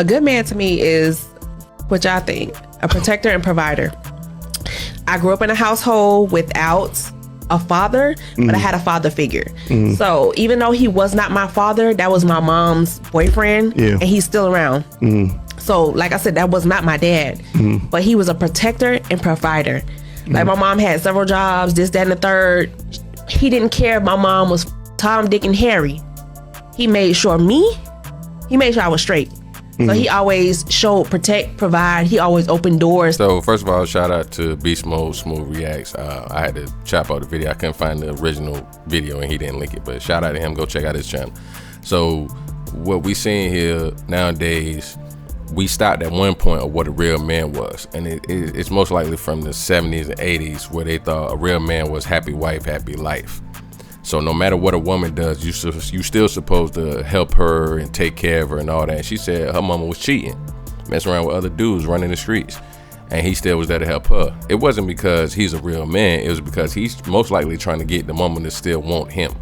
A good man to me is what y'all think. A protector and provider. I grew up in a household without a father, but I had a father figure. So even though he was not my father, that was my mom's boyfriend, and he's still around. So like I said, that was not my dad, but he was a protector and provider. Like my mom had several jobs, this, that, and the third. He didn't care if my mom was Tom, Dick, and Harry. He made sure I was straight. So he always showed, protect, provide. He always opened doors. So first of all, shout out to Beast Mode Smooth Reacts. I had to chop out the video. I couldn't find the original video and he didn't link it. But shout out to him. Go check out his channel. So what we seeing here nowadays, we stopped at one point of what a real man was. And it's most likely from the 70s and 80s where they thought a real man was happy wife, happy life. So no matter what a woman does, you still supposed to help her and take care of her and all that. And she said her mama was cheating, messing around with other dudes running the streets. And he still was there to help her. It wasn't because he's a real man. It was because he's most likely trying to get the mama to still want him.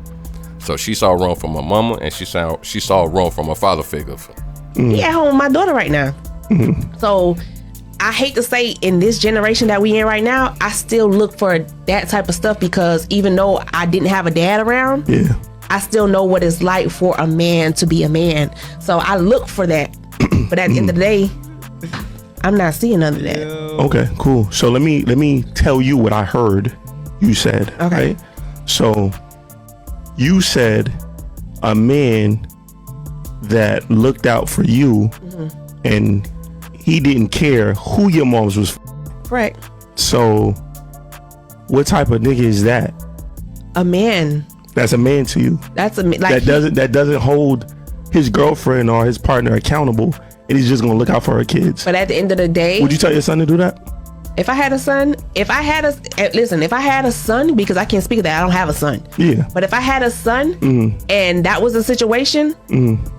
So she saw wrong from her mama and she saw wrong from her father figure. He at home with my daughter right now. So I hate to say in this generation that we in right now, I still look for that type of stuff because even though I didn't have a dad around, I still know what it's like for a man to be a man. So I look for that. But at the end of the day, I'm not seeing none of that. Okay, cool. So let me tell you what I heard you said. Okay. Right? So you said a man that looked out for you and he didn't care who your moms was. Correct. So what type of nigga is that? A man. That's a man to you. That's a like that doesn't hold his girlfriend or his partner accountable, and he's just gonna look out for her kids. But at the end of the day, would you tell your son to do that? If I had a son, if I had a son, because I can't speak of that, I don't have a son. Yeah. But if I had a son and that was the situation,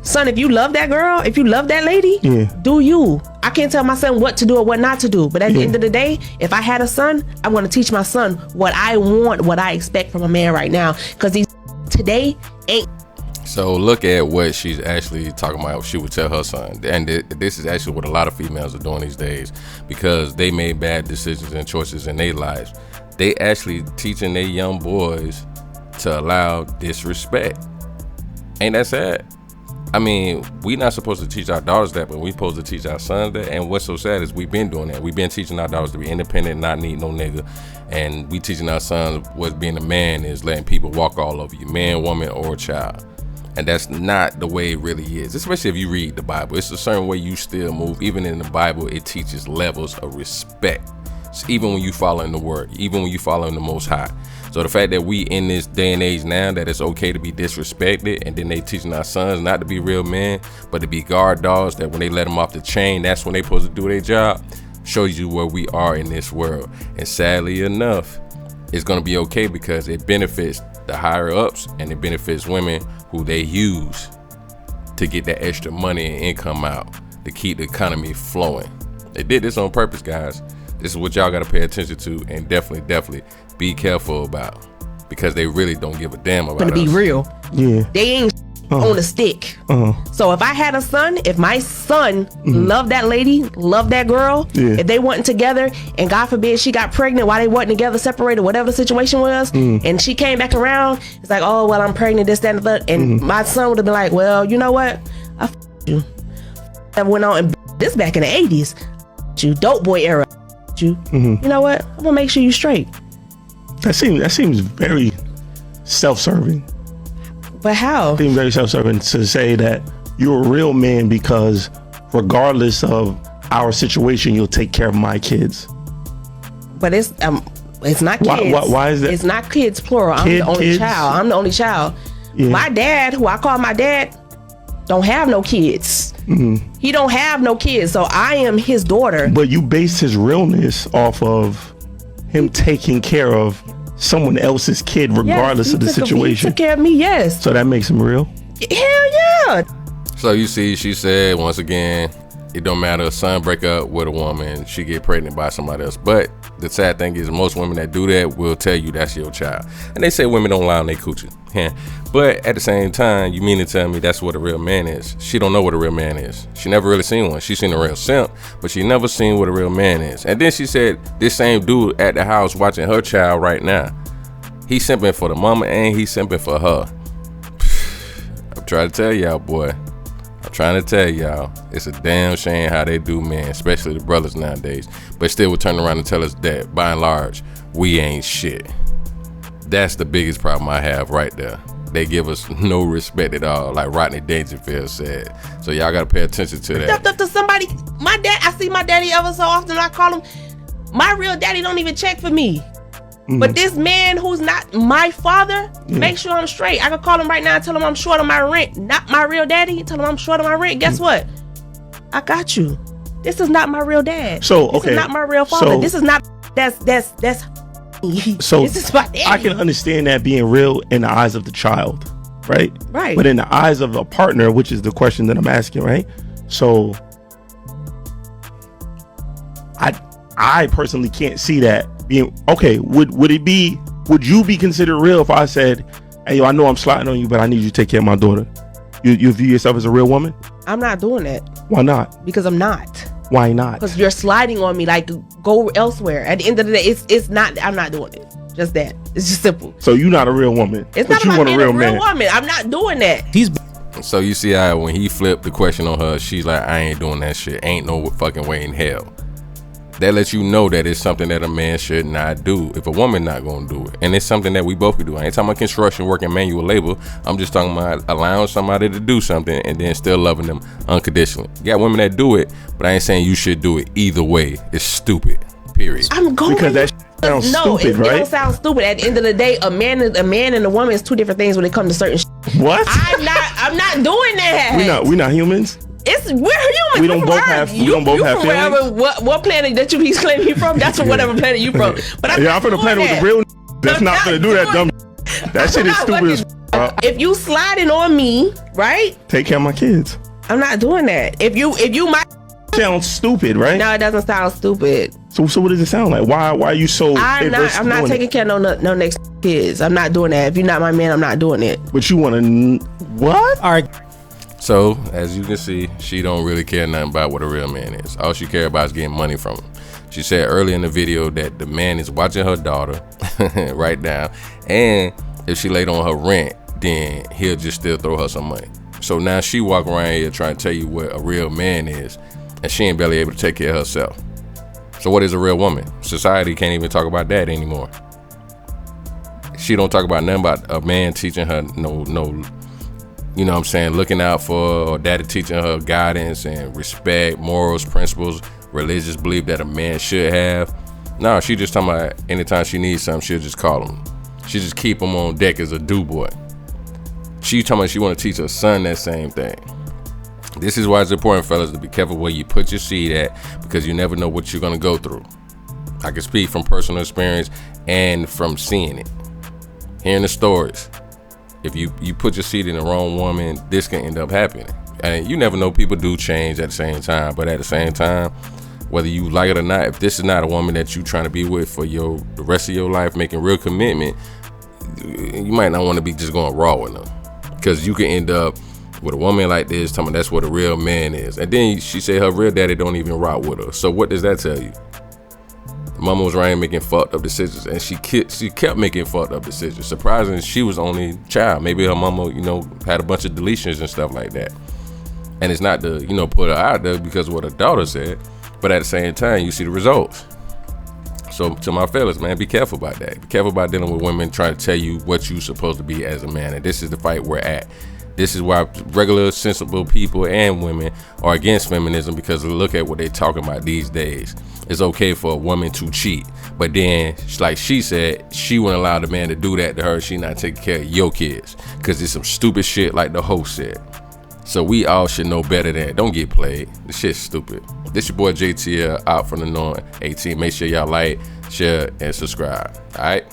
son, if you love that girl, if you love that lady, do you. I can't tell my son what to do or what not to do. But at the end of the day, if I had a son, I'm going to teach my son what I want, what I expect from a man right now. Because these today ain't. So look at what she's actually talking about. She would tell her son, and this is actually what a lot of females are doing these days because they made bad decisions and choices in their lives. They actually teaching their young boys to allow disrespect. Ain't that sad? I mean, we not supposed to teach our daughters that, but we supposed to teach our sons that. And what's so sad is we've been doing that. We've been teaching our daughters to be independent, not need no nigga. And we teaching our sons what being a man is, letting people walk all over you, man, woman, or child. And that's not the way it really is, especially if you read the Bible. It's a certain way you still move. Even in the Bible, it teaches levels of respect. So even when you follow in the word, even when you follow in the Most High. So the fact that we in this day and age now that it's okay to be disrespected, and then they teaching our sons not to be real men, but to be guard dogs, that when they let them off the chain, that's when they supposed to do their job, shows you where we are in this world. And sadly enough, it's going to be okay because it benefits the higher ups and it benefits women who they use to get that extra money and income out to keep the economy flowing. They did this on purpose, guys. This is what y'all got to pay attention to and definitely be careful about because they really don't give a damn about Gonna be us. real. Yeah. They ain't on a stick. So if I had a son, if my son loved that lady, loved that girl, if they wasn't together and God forbid she got pregnant while they wasn't together, separated, whatever the situation was, and she came back around, it's like, oh, well, I'm pregnant, this, that, and the third. And my son would have been like, well, you know what? I you. I went on and this back in the 80s. You dope boy era. You. You know what? I'm gonna make sure you straight. That seems very self-serving. But how? Seems very self-serving to say that you're a real man because regardless of our situation, you'll take care of my kids. But it's not kids. Why is that? It's not kids plural. I'm the only child. I'm the only child. Yeah. My dad, who I call my dad, don't have no kids. He don't have no kids, so I am his daughter. But you base his realness off of him taking care of someone else's kid regardless of the situation. He took care of me, yes. So that makes him real? Hell yeah. So you see, she said, once again, it don't matter, a son break up with a woman, she get pregnant by somebody else. But the sad thing is most women that do that will tell you that's your child. And they say women don't lie on their coochie. But at the same time, you mean to tell me that's what a real man is? She don't know what a real man is. She never really seen one. She seen a real simp, but she never seen what a real man is. And then she said this same dude at the house watching her child right now, he's simping for the mama and he's simping for her. I'm trying to tell y'all, boy. I'm trying to tell y'all, it's a damn shame how they do, man, especially the brothers nowadays. But still would turn around and tell us that, by and large, we ain't shit. That's the biggest problem I have right there. They give us no respect at all, like Rodney Dangerfield said. So y'all gotta pay attention to that. Stepped up to somebody. My dad, I see my daddy ever so often. I call him. My real daddy don't even check for me. But this man who's not my father, make sure I'm straight. I can call him right now and tell him I'm short on my rent. Not my real daddy. Tell him I'm short on my rent. Guess what? I got you. This is not my real dad. So okay, this is not my real father. So, this is not. That's. So this is my daddy. I can understand that being real in the eyes of the child, right? Right. But in the eyes of a partner, which is the question that I'm asking, right? So I personally can't see that being okay. Would you be considered real if I said, hey, yo, I know I'm sliding on you, but I need you to take care of my daughter? You view yourself as a real woman? I'm not doing that. Why not? Because I'm not. Why not? Because you're sliding on me, like, go elsewhere. At the end of the day, it's not. I'm not doing it. Just that. It's just simple. So you're not a real woman. It's but not you about want being a real real man. woman. I'm not doing that. So you see how when he flipped the question on her, she's like, I ain't doing that shit. Ain't no fucking way in hell. That lets you know that it's something that a man should not do if a woman not gonna do it. And it's something that we both could do. I ain't talking about construction, working manual labor. I'm just talking about allowing somebody to do something and then still loving them unconditionally. You got women that do it, but I ain't saying you should do it either way. It's stupid. Period. I'm going Because that sounds stupid, it right? don't sound stupid. At the end of the day, a man and a woman is two different things when it comes to certain shit. What? I'm not doing that. We're not humans. We're humans. We don't both have feelings. What planet that you be claiming you from? That's from whatever planet you from. But I'm from the planet with the real that's not gonna do that dumb. That shit is stupid as if you sliding on me, right? Take care of my kids. I'm not doing that. If you might sound stupid, right? No, it doesn't sound stupid. So what does it sound like? Why are you so? I'm not taking care of no next kids. I'm not doing that. If you're not my man, I'm not doing it. But you want to what? All right. So, as you can see, she don't really care nothing about what a real man is. All she care about is getting money from him. She said earlier in the video that the man is watching her daughter right now, and if she late on her rent, then he'll just still throw her some money. So now she walk around here trying to tell you what a real man is, and she ain't barely able to take care of herself. So what is a real woman? Society can't even talk about that anymore. She don't talk about nothing about a man teaching her no, you know what I'm saying, looking out for, or daddy teaching her guidance and respect, morals, principles, religious belief that a man should have. No, she just talking about anytime she needs something, she'll just call him. She just keep him on deck as a do-boy. She talking about she want to teach her son that same thing. This is why it's important, fellas, to be careful where you put your seed at, because you never know what you're going to go through. I can speak from personal experience and from seeing it, hearing the stories. If you put your seed in the wrong woman, this can end up happening. And you never know, people do change at the same time. But at the same time, whether you like it or not, if this is not a woman that you trying to be with for the rest of your life, making real commitment, you might not want to be just going raw with them. Because you can end up with a woman like this, telling me that's what a real man is. And then she said her real daddy don't even rock with her. So what does that tell you? Mama was right making fucked up decisions, and she kept making fucked up decisions. Surprisingly, she was the only child. Maybe her mama, had a bunch of deletions and stuff like that. And it's not to, put her out there because of what her daughter said, but at the same time, you see the results. So to my fellas, man, be careful about that. Be careful about dealing with women trying to tell you what you're supposed to be as a man. And this is the fight we're at. This is why regular, sensible people and women are against feminism, because look at what they're talking about these days. It's okay for a woman to cheat, but then, like she said, she wouldn't allow the man to do that to her. She not taking care of your kids, because it's some stupid shit like the host said. So we all should know better than that. Don't get played. This shit's stupid. This your boy JTL, out from the North 18. Make sure y'all like, share, and subscribe. All right?